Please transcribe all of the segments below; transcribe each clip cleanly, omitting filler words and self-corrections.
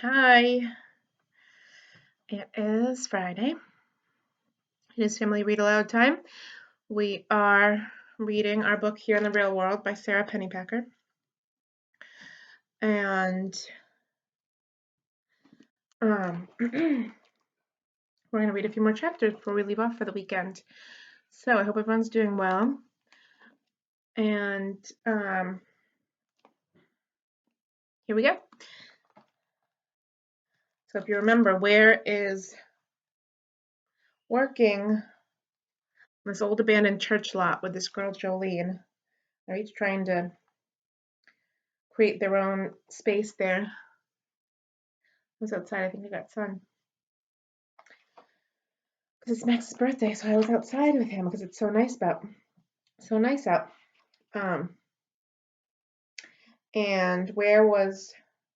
Hi, it is Friday. It is Family Read Aloud time. We are reading our book Here in the Real World by Sarah Pennypacker. And we're going to read a few more chapters before we leave off for the weekend. So I hope everyone's doing well. And here we go. So if you remember, Ware is working on this old abandoned church lot with this girl Jolene. They're each trying to create their own space there. I was outside, I think I got sun. Because it's Max's birthday, so I was outside with him because it's so nice out. And Ware was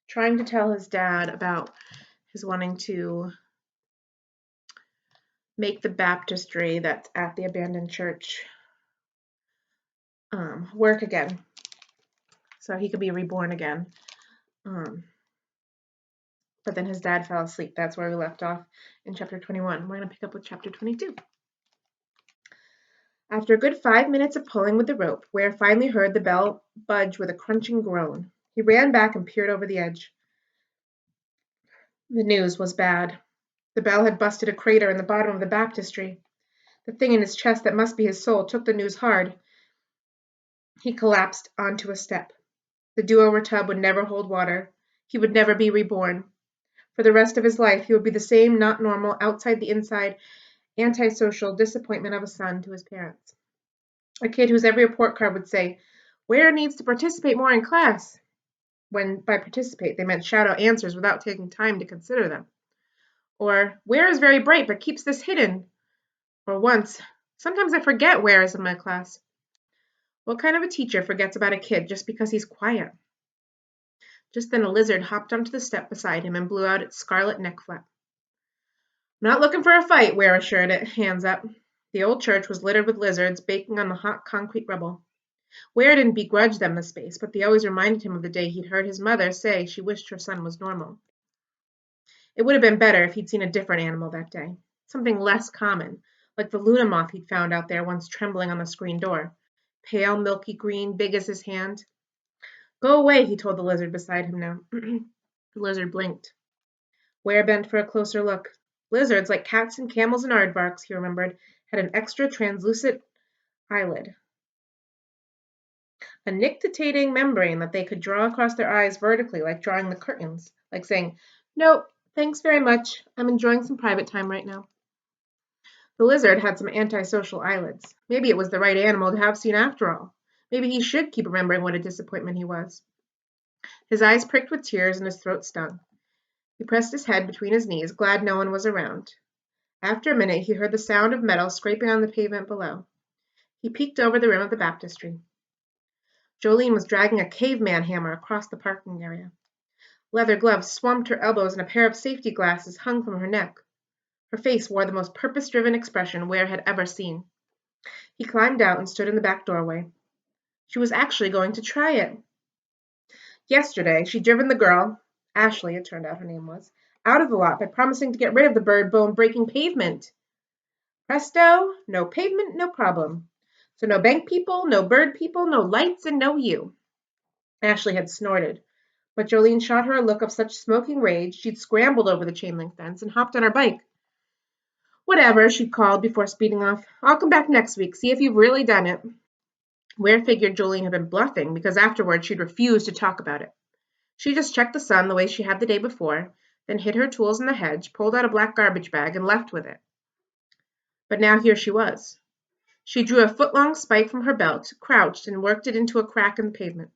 trying to tell his dad about his wanting to make the baptistry that's at the abandoned church work again, so he could be reborn again. But then his dad fell asleep. That's where we left off in chapter 21. We're going to pick up with chapter 22. After a good 5 minutes of pulling with the rope, Ware finally heard the bell budge with a crunching groan. He ran back and peered over the edge. The news was bad. The bell had busted a crater in the bottom of the baptistry. The thing in his chest that must be his soul took the news hard. He collapsed onto a step. The do-over tub would never hold water. He would never be reborn. For the rest of his life, he would be the same not normal, outside the inside, antisocial disappointment of a son to his parents. A kid whose every report card would say, "Ware needs to participate more in class," when by participate they meant shout out answers without taking time to consider them. Or, "Ware is very bright but keeps this hidden." Or once, "Sometimes I forget Ware is in my class." What kind of a teacher forgets about a kid just because he's quiet? Just then a lizard hopped onto the step beside him and blew out its scarlet neck flap. "I'm not looking for a fight," Ware assured it, hands up. The old church was littered with lizards baking on the hot concrete rubble. Ware didn't begrudge them the space, but they always reminded him of the day he'd heard his mother say she wished her son was normal. It would have been better if he'd seen a different animal that day, something less common, like the Luna moth he'd found out there once trembling on the screen door. Pale, milky green, big as his hand. "Go away," he told the lizard beside him now. The lizard blinked. Ware bent for a closer look. Lizards, like cats and camels and aardvarks, he remembered, had an extra translucent eyelid. A nictitating membrane that they could draw across their eyes vertically, like drawing the curtains, like saying, "Nope, thanks very much. I'm enjoying some private time right now." The lizard had some antisocial eyelids. Maybe it was the right animal to have seen after all. Maybe he should keep remembering what a disappointment he was. His eyes pricked with tears and his throat stung. He pressed his head between his knees, glad no one was around. After a minute, he heard the sound of metal scraping on the pavement below. He peeked over the rim of the baptistry. Jolene was dragging a caveman hammer across the parking area. Leather gloves swamped her elbows and a pair of safety glasses hung from her neck. Her face wore the most purpose-driven expression Ware had ever seen. He climbed out and stood in the back doorway. She was actually going to try it. Yesterday, she'd driven the girl, Ashley it turned out her name was, out of the lot by promising to get rid of the bird bone-breaking pavement. Presto, no pavement, no problem. So no bank people, no bird people, no lights, and no you. Ashley had snorted, but Jolene shot her a look of such smoking rage she'd scrambled over the chain-link fence and hopped on her bike. "Whatever," she called before speeding off. "I'll come back next week, see if you've really done it." Ware figured Jolene had been bluffing because afterward she'd refused to talk about it. She just checked the sun the way she had the day before, then hid her tools in the hedge, pulled out a black garbage bag, and left with it. But now here she was. She drew a foot-long spike from her belt, crouched, and worked it into a crack in the pavement.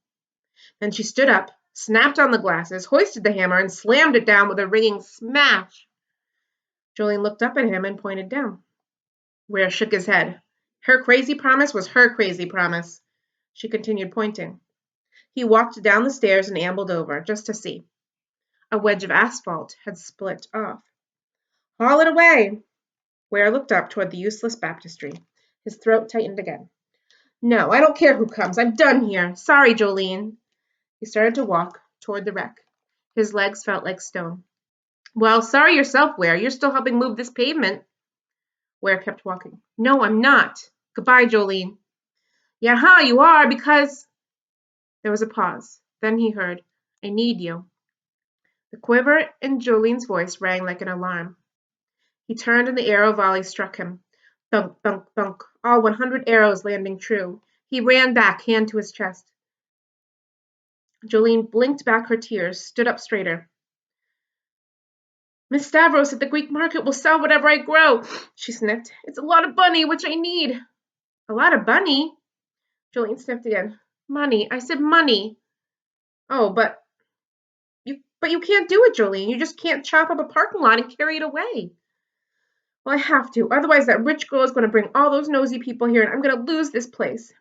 Then she stood up, snapped on the glasses, hoisted the hammer, and slammed it down with a ringing smash. Jolene looked up at him and pointed down. Ware shook his head. Her crazy promise was her crazy promise. She continued pointing. He walked down the stairs and ambled over, just to see. A wedge of asphalt had split off. "Haul it away!" Ware looked up toward the useless baptistry. His throat tightened again. "No, I don't care who comes. I'm done here. Sorry, Jolene." He started to walk toward the wreck. His legs felt like stone. Well, sorry yourself, Ware. You're still helping move this pavement. Ware kept walking. No, I'm not. Goodbye, Jolene. Yeah, you are, because... There was a pause. Then he heard, I need you. The quiver in Jolene's voice rang like an alarm. He turned and the arrow volley struck him. Thunk, thunk, thunk, all 100 arrows landing true. He ran back, hand to his chest. Jolene blinked back her tears, stood up straighter. Miss Stavros at the Greek market will sell whatever I grow, she sniffed. It's a lot of money, which I need. A lot of money? Jolene sniffed again. Money. I said money. Oh, but you can't do it, Jolene. You just can't chop up a parking lot and carry it away. Well, I have to. Otherwise, that rich girl is going to bring all those nosy people here, and I'm going to lose this place.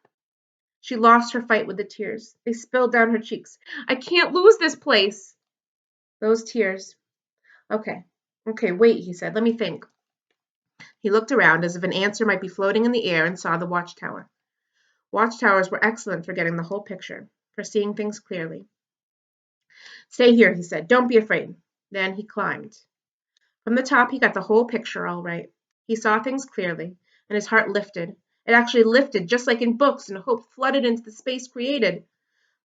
She lost her fight with the tears. They spilled down her cheeks. I can't lose this place. Those tears. Okay, wait, he said. Let me think. He looked around as if an answer might be floating in the air and saw the watchtower. Watchtowers were excellent for getting the whole picture, for seeing things clearly. Stay here, he said. Don't be afraid. Then he climbed. From the top, he got the whole picture all right. He saw things clearly, and his heart lifted. It actually lifted, just like in books, and hope flooded into the space created.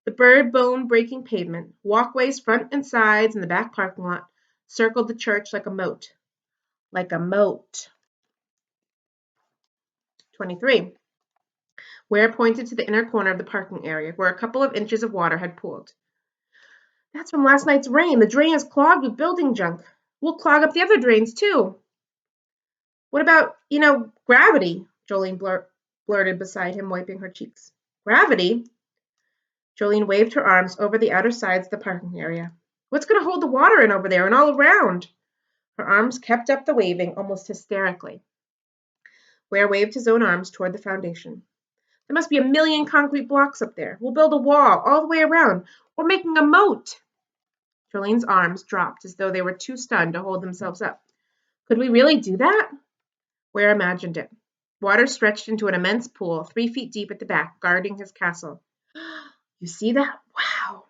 The bird bone breaking pavement, walkways front and sides, and the back parking lot circled the church like a moat. Like a moat. 23. Ware pointed to the inner corner of the parking area, where a couple of inches of water had pooled. That's from last night's rain. The drain is clogged with building junk. We'll clog up the other drains, too. What about, gravity? Jolene blurted beside him, wiping her cheeks. Gravity? Jolene waved her arms over the outer sides of the parking area. What's going to hold the water in over there and all around? Her arms kept up the waving almost hysterically. Ware waved his own arms toward the foundation. There must be a million concrete blocks up there. We'll build a wall all the way around. We're making a moat. Jolene's arms dropped as though they were too stunned to hold themselves up. Could we really do that? Ware imagined it. Water stretched into an immense pool, 3 feet deep at the back, guarding his castle. You see that? Wow.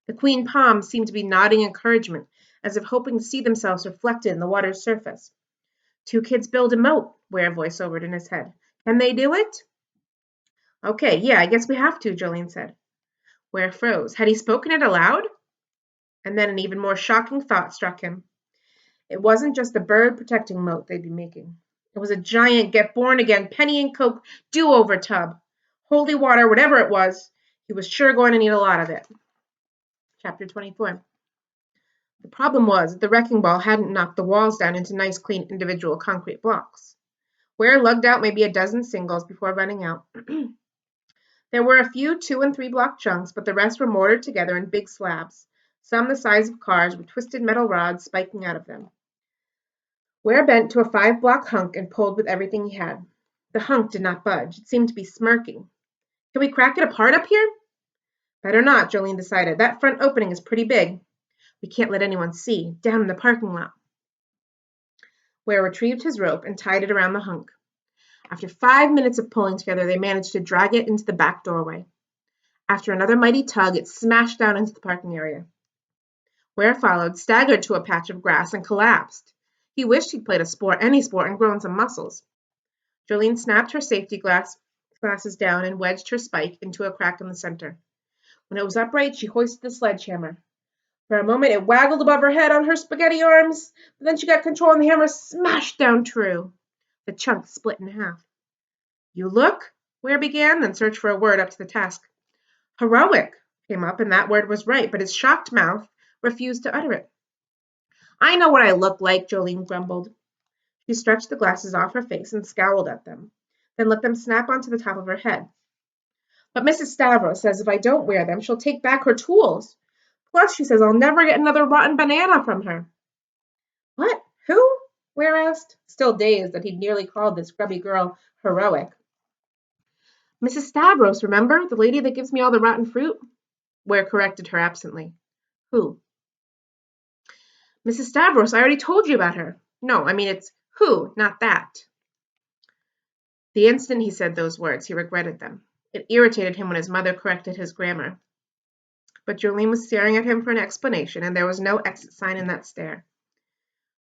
The queen palms seemed to be nodding encouragement, as if hoping to see themselves reflected in the water's surface. 2 kids build a moat, Ware voice-overed in his head. Can they do it? Okay, yeah, I guess we have to, Jolene said. Ware froze. Had he spoken it aloud? And then an even more shocking thought struck him. It wasn't just a bird-protecting moat they'd be making. It was a giant get-born-again penny and coke do-over tub. Holy water, whatever it was, he was sure going to need a lot of it. Chapter 24. The problem was that the wrecking ball hadn't knocked the walls down into nice, clean, individual concrete blocks. Ware lugged out maybe a dozen singles before running out. There were a few 2- and 3-block chunks, but the rest were mortared together in big slabs, some the size of cars with twisted metal rods spiking out of them. Ware bent to a 5-block hunk and pulled with everything he had. The hunk did not budge. It seemed to be smirking. Can we crack it apart up here? Better not, Jolene decided. That front opening is pretty big. We can't let anyone see. Down in the parking lot. Ware retrieved his rope and tied it around the hunk. After 5 minutes of pulling together, they managed to drag it into the back doorway. After another mighty tug, it smashed down into the parking area. Ware followed, staggered to a patch of grass, and collapsed. He wished he'd played any sport, and grown some muscles. Jolene snapped her safety glasses down and wedged her spike into a crack in the center. When it was upright, she hoisted the sledgehammer. For a moment, it waggled above her head on her spaghetti arms, but then she got control and the hammer smashed down true. The chunk split in half. You look, Ware began, then searched for a word up to the task. Heroic came up, and that word was right, but his shocked mouth refused to utter it. I know what I look like, Jolene grumbled. She stretched the glasses off her face and scowled at them, then let them snap onto the top of her head. But Mrs. Stavros says if I don't wear them, she'll take back her tools. Plus, she says I'll never get another rotten banana from her. What? Who? Ware asked, still dazed that he'd nearly called this grubby girl heroic. Mrs. Stavros, remember? The lady that gives me all the rotten fruit? Ware corrected her absently. Who? Mrs. Stavros, I already told you about her. No, I mean it's who, not that. The instant he said those words, he regretted them. It irritated him when his mother corrected his grammar. But Jolene was staring at him for an explanation, and there was no exit sign in that stare.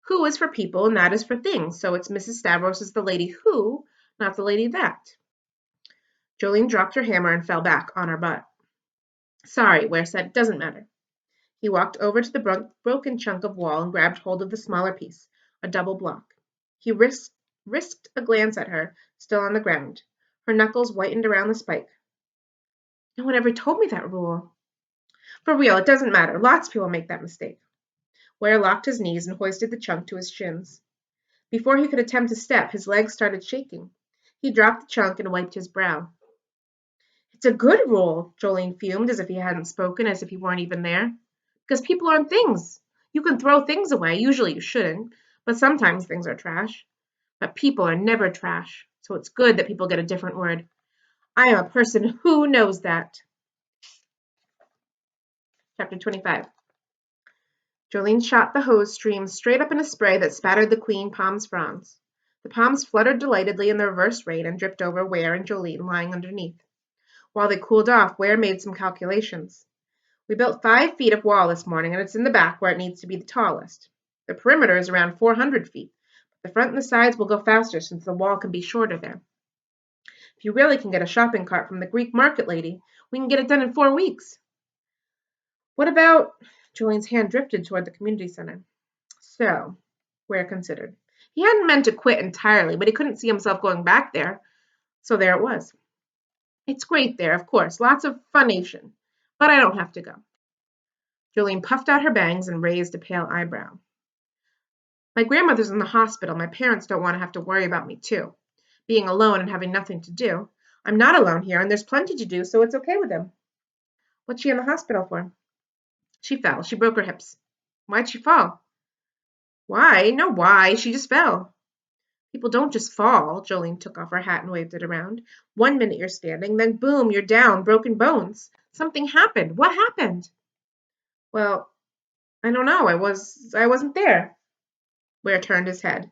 Who is for people, and that is for things, so it's Mrs. Stavros is the lady who, not the lady that. Jolene dropped her hammer and fell back on her butt. Sorry, Ware said, doesn't matter. He walked over to the broken chunk of wall and grabbed hold of the smaller piece, a double block. He risked a glance at her, still on the ground. Her knuckles whitened around the spike. No one ever told me that rule. For real, it doesn't matter. Lots of people make that mistake. Ware locked his knees and hoisted the chunk to his shins. Before he could attempt to step, his legs started shaking. He dropped the chunk and wiped his brow. It's a good rule, Jolene fumed, as if he hadn't spoken, as if he weren't even there. Because people aren't things. You can throw things away. Usually you shouldn't, but sometimes things are trash. But people are never trash, so it's good that people get a different word. I am a person who knows that. Chapter 25. Jolene shot the hose stream straight up in a spray that spattered the queen palm's fronds. The palms fluttered delightedly in the reverse rain and dripped over Ware and Jolene lying underneath. While they cooled off, Ware made some calculations. We built 5 feet of wall this morning, and it's in the back where it needs to be the tallest. The perimeter is around 400 feet. The front and the sides will go faster since the wall can be shorter there. If you really can get a shopping cart from the Greek market lady, we can get it done in 4 weeks. What about... Julian's hand drifted toward the community center. So, Ware considered. He hadn't meant to quit entirely, but he couldn't see himself going back there. So there it was. It's great there, of course. Lots of funation. But I don't have to go. Jolene puffed out her bangs and raised a pale eyebrow. My grandmother's in the hospital. My parents don't want to have to worry about me, too. Being alone and having nothing to do. I'm not alone here, and there's plenty to do, so it's okay with them. What's she in the hospital for? She fell. She broke her hips. Why'd she fall? Why? No why. She just fell. People don't just fall. Jolene took off her hat and waved it around. 1 minute you're standing, then boom, you're down, broken bones. Something happened. What happened? Well, I don't know. I wasn't there. Ware turned his head.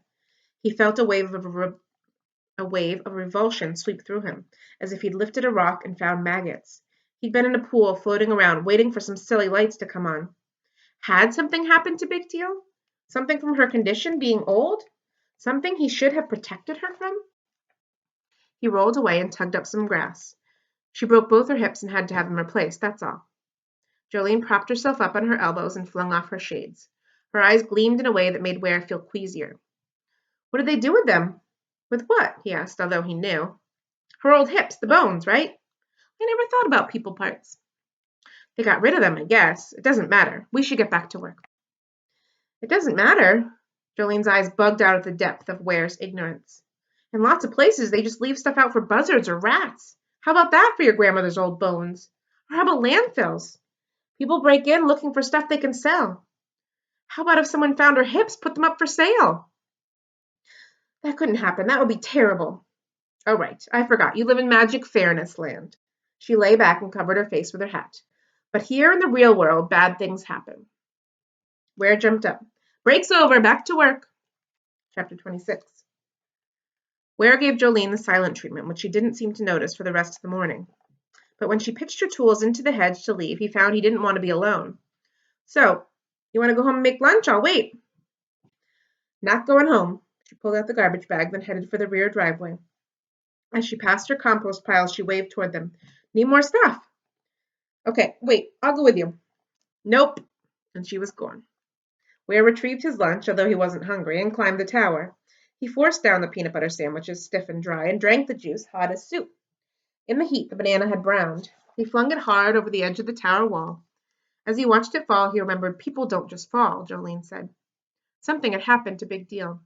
He felt a wave of revulsion sweep through him, as if he'd lifted a rock and found maggots. He'd been in a pool floating around, waiting for some silly lights to come on. Had something happened to Big Deal? Something from her condition, being old? Something he should have protected her from? He rolled away and tugged up some grass. She broke both her hips and had to have them replaced, that's all. Jolene propped herself up on her elbows and flung off her shades. Her eyes gleamed in a way that made Ware feel queasier. What did they do with them? With what? He asked, although he knew. Her old hips, the bones, right? I never thought about people parts. They got rid of them, I guess. It doesn't matter. We should get back to work. It doesn't matter. Jolene's eyes bugged out at the depth of Ware's ignorance. In lots of places, they just leave stuff out for buzzards or rats. How about that for your grandmother's old bones? Or how about landfills? People break in looking for stuff they can sell. How about if someone found her hips, put them up for sale? That couldn't happen. That would be terrible. Oh, right. I forgot. You live in Magic Fairness Land. She lay back and covered her face with her hat. But here in the real world, bad things happen. Ware jumped up. Break's over. Back to work. Chapter 26. Ware gave Jolene the silent treatment, which she didn't seem to notice for the rest of the morning. But when she pitched her tools into the hedge to leave, he found he didn't want to be alone. So, you want to go home and make lunch? I'll wait. Not going home. She pulled out the garbage bag, then headed for the rear driveway. As she passed her compost piles, she waved toward them. Need more stuff? Okay, wait, I'll go with you. Nope. And she was gone. Ware retrieved his lunch, although he wasn't hungry, and climbed the tower. He forced down the peanut butter sandwiches, stiff and dry, and drank the juice, hot as soup. In the heat, the banana had browned. He flung it hard over the edge of the tower wall. As he watched it fall, he remembered, people don't just fall, Jolene said. Something had happened to Big Deal.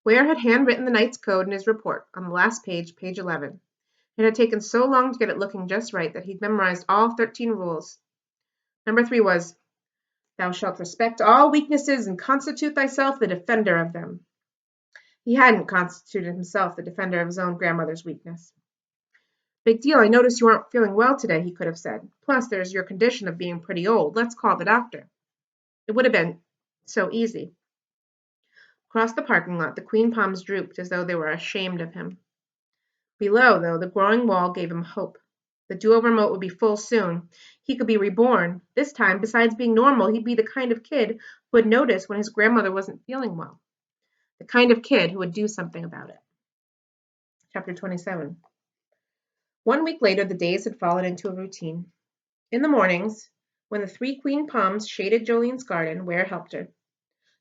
Ware had handwritten the night's code in his report, on the last page, page 11. It had taken so long to get it looking just right that he'd memorized all 13 rules. Number 3 was, Thou shalt respect all weaknesses and constitute thyself the defender of them. He hadn't constituted himself the defender of his own grandmother's weakness. Big Deal, I notice you aren't feeling well today, he could have said. Plus, there's your condition of being pretty old. Let's call the doctor. It would have been so easy. Across the parking lot, the queen palms drooped as though they were ashamed of him. Below, though, the growing wall gave him hope. The duo remote would be full soon. He could be reborn. This time, besides being normal, he'd be the kind of kid who would notice when his grandmother wasn't feeling well. The kind of kid who would do something about it. Chapter 27. 1 week later, the days had fallen into a routine. In the mornings, when the 3 queen palms shaded Jolene's garden, Ware helped her.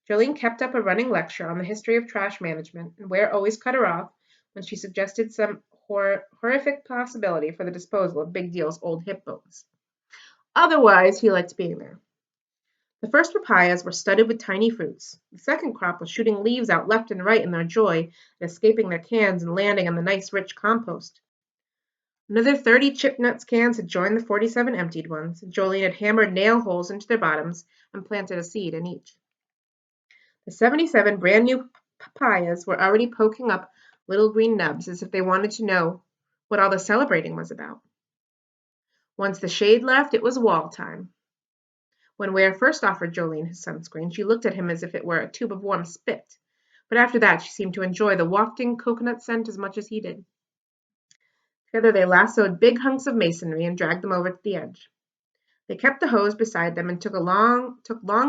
Jolene kept up a running lecture on the history of trash management, and Ware always cut her off when she suggested some horrific possibility for the disposal of Big Deal's old hip bones. Otherwise, he liked being there. The first papayas were studded with tiny fruits. The second crop was shooting leaves out left and right in their joy at escaping their cans and landing on the nice, rich compost. Another 30 chip nuts cans had joined the 47 emptied ones, and Jolene had hammered nail holes into their bottoms and planted a seed in each. The 77 brand new papayas were already poking up little green nubs as if they wanted to know what all the celebrating was about. Once the shade left, it was wall time. When Ware first offered Jolene his sunscreen, she looked at him as if it were a tube of warm spit, but after that she seemed to enjoy the wafting coconut scent as much as he did. Together they lassoed big hunks of masonry and dragged them over to the edge. They kept the hose beside them and took long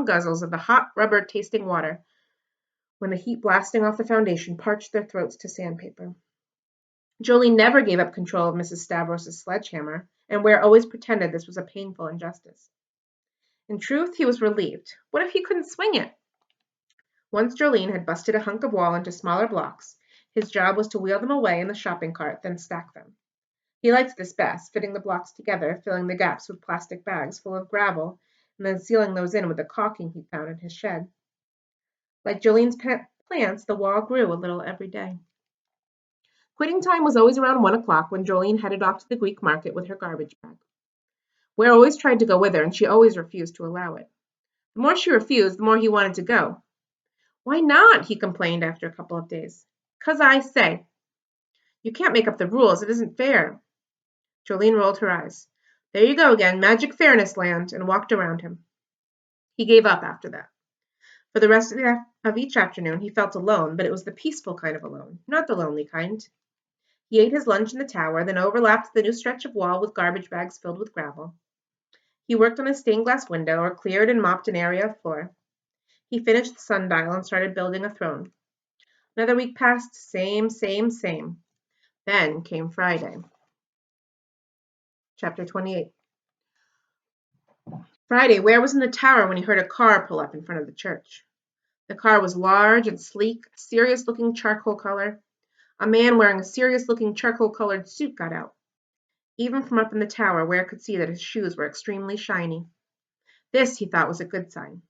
guzzles of the hot rubber-tasting water when the heat blasting off the foundation parched their throats to sandpaper. Jolene never gave up control of Mrs. Stavros' sledgehammer, and Ware always pretended this was a painful injustice. In truth, he was relieved. What if he couldn't swing it? Once Jolene had busted a hunk of wall into smaller blocks, his job was to wheel them away in the shopping cart, then stack them. He liked this best, fitting the blocks together, filling the gaps with plastic bags full of gravel, and then sealing those in with the caulking he found in his shed. Like Jolene's plants, the wall grew a little every day. Quitting time was always around 1 o'clock when Jolene headed off to the Greek market with her garbage bag. Ware always tried to go with her, and she always refused to allow it. The more she refused, the more he wanted to go. Why not? He complained after a couple of days. 'Cause I say. You can't make up the rules. It isn't fair. Jolene rolled her eyes. There you go again, magic fairness land, and walked around him. He gave up after that. For the rest of each afternoon, he felt alone, but it was the peaceful kind of alone, not the lonely kind. He ate his lunch in the tower, then overlapped the new stretch of wall with garbage bags filled with gravel. He worked on a stained glass window or cleared and mopped an area of floor. He finished the sundial and started building a throne. Another week passed, same. Then came Friday. Chapter 28. Friday, Ware was in the tower when he heard a car pull up in front of the church. The car was large and sleek, a serious-looking charcoal color. A man wearing a serious-looking charcoal-colored suit got out. Even from up in the tower, Ware could see that his shoes were extremely shiny. This, he thought, was a good sign.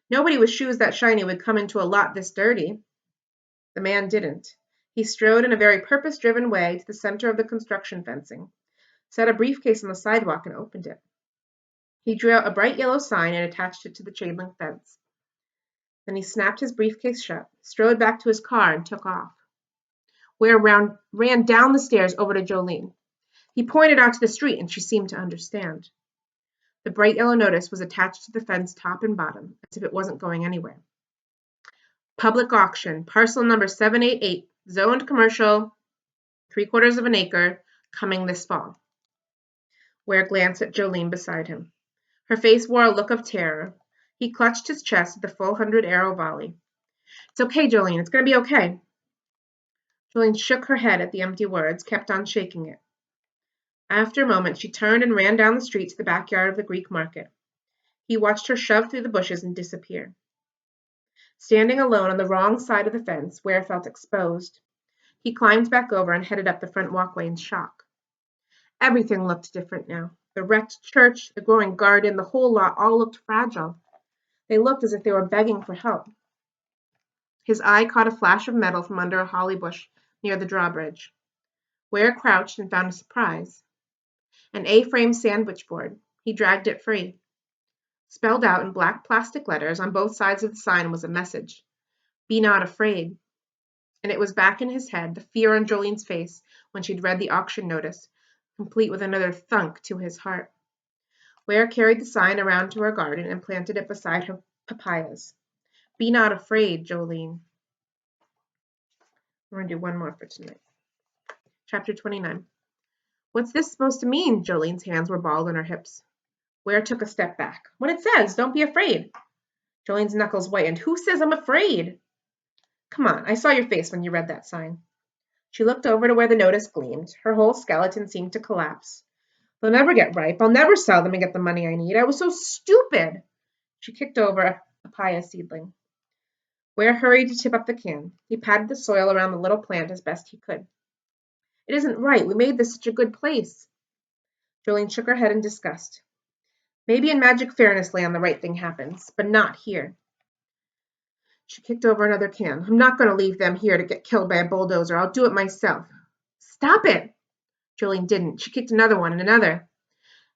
Nobody with shoes that shiny would come into a lot this dirty. The man didn't. He strode in a very purpose-driven way to the center of the construction fencing, set a briefcase on the sidewalk, and opened it. He drew out a bright yellow sign and attached it to the chain-link fence. Then he snapped his briefcase shut, strode back to his car, and took off. Ware ran down the stairs over to Jolene. He pointed out to the street, and she seemed to understand. The bright yellow notice was attached to the fence top and bottom, as if it wasn't going anywhere. Public auction, parcel number 788, zoned commercial, 3/4 of an acre, coming this fall. Ware glanced at Jolene beside him. Her face wore a look of terror. He clutched his chest at the full 100-arrow volley. It's okay, Jolene, it's going to be okay. Jolene shook her head at the empty words, kept on shaking it. After a moment, she turned and ran down the street to the backyard of the Greek market. He watched her shove through the bushes and disappear. Standing alone on the wrong side of the fence, Ware felt exposed. He climbed back over and headed up the front walkway in shock. Everything looked different now. The wrecked church, the growing garden, the whole lot all looked fragile. They looked as if they were begging for help. His eye caught a flash of metal from under a holly bush near the drawbridge. Ware crouched and found a surprise. An A-frame sandwich board. He dragged it free. Spelled out in black plastic letters on both sides of the sign was a message. Be not afraid. And it was back in his head, the fear on Jolene's face when she'd read the auction notice, complete with another thunk to his heart. Ware carried the sign around to her garden and planted it beside her papayas. Be not afraid, Jolene. We're going to do one more for tonight. Chapter 29. What's this supposed to mean? Jolene's hands were balled on her hips. Ware took a step back. What it says, don't be afraid. Jolene's knuckles whitened. Who says I'm afraid? Come on, I saw your face when you read that sign. She looked over to where the notice gleamed. Her whole skeleton seemed to collapse. They'll never get ripe. I'll never sell them and get the money I need. I was so stupid. She kicked over a papaya seedling. Ware hurried to tip up the can. He patted the soil around the little plant as best he could. It isn't right. We made this such a good place. Jolene shook her head in disgust. Maybe in Magic Fairness Land the right thing happens, but not here. She kicked over another can. I'm not going to leave them here to get killed by a bulldozer. I'll do it myself. Stop it! Jolene didn't. She kicked another one and another.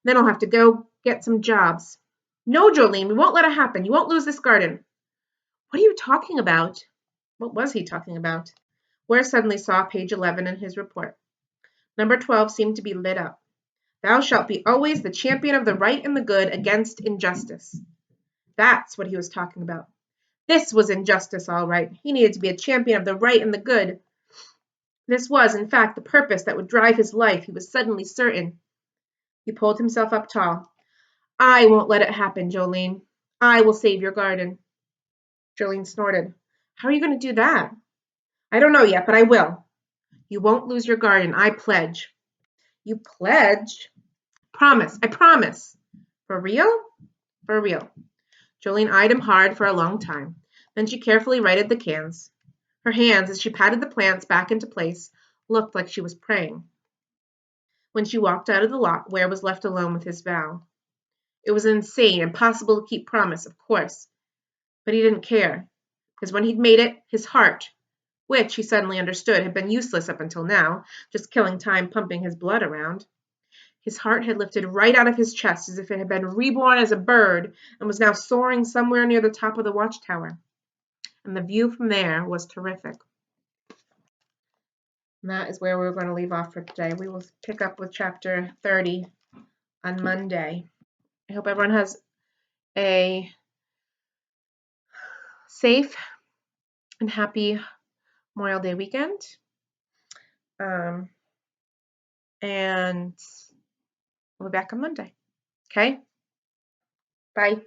Then I'll have to go get some jobs. No, Jolene, we won't let it happen. You won't lose this garden. What are you talking about? What was he talking about? Ware suddenly saw page 11 in his report. Number 12 seemed to be lit up. Thou shalt be always the champion of the right and the good against injustice. That's what he was talking about. This was injustice, all right. He needed to be a champion of the right and the good. This was, in fact, the purpose that would drive his life, he was suddenly certain. He pulled himself up tall. I won't let it happen, Jolene. I will save your garden. Jolene snorted. How are you going to do that? I don't know yet, but I will. You won't lose your garden, I pledge. You pledge? Promise, I promise. For real? For real. Jolene eyed him hard for a long time. Then she carefully righted the cans. Her hands, as she patted the plants back into place, looked like she was praying. When she walked out of the lot, Ware was left alone with his vow. It was insane, impossible to keep promise, of course. But he didn't care, because when he'd made it, his heart, which he suddenly understood had been useless up until now, just killing time pumping his blood around, his heart had lifted right out of his chest as if it had been reborn as a bird and was now soaring somewhere near the top of the watchtower. And the view from there was terrific. And that is where we're going to leave off for today. We will pick up with chapter 30 on Monday. I hope everyone has a safe and happy Memorial Day weekend. And we'll be back on Monday. Okay? Bye.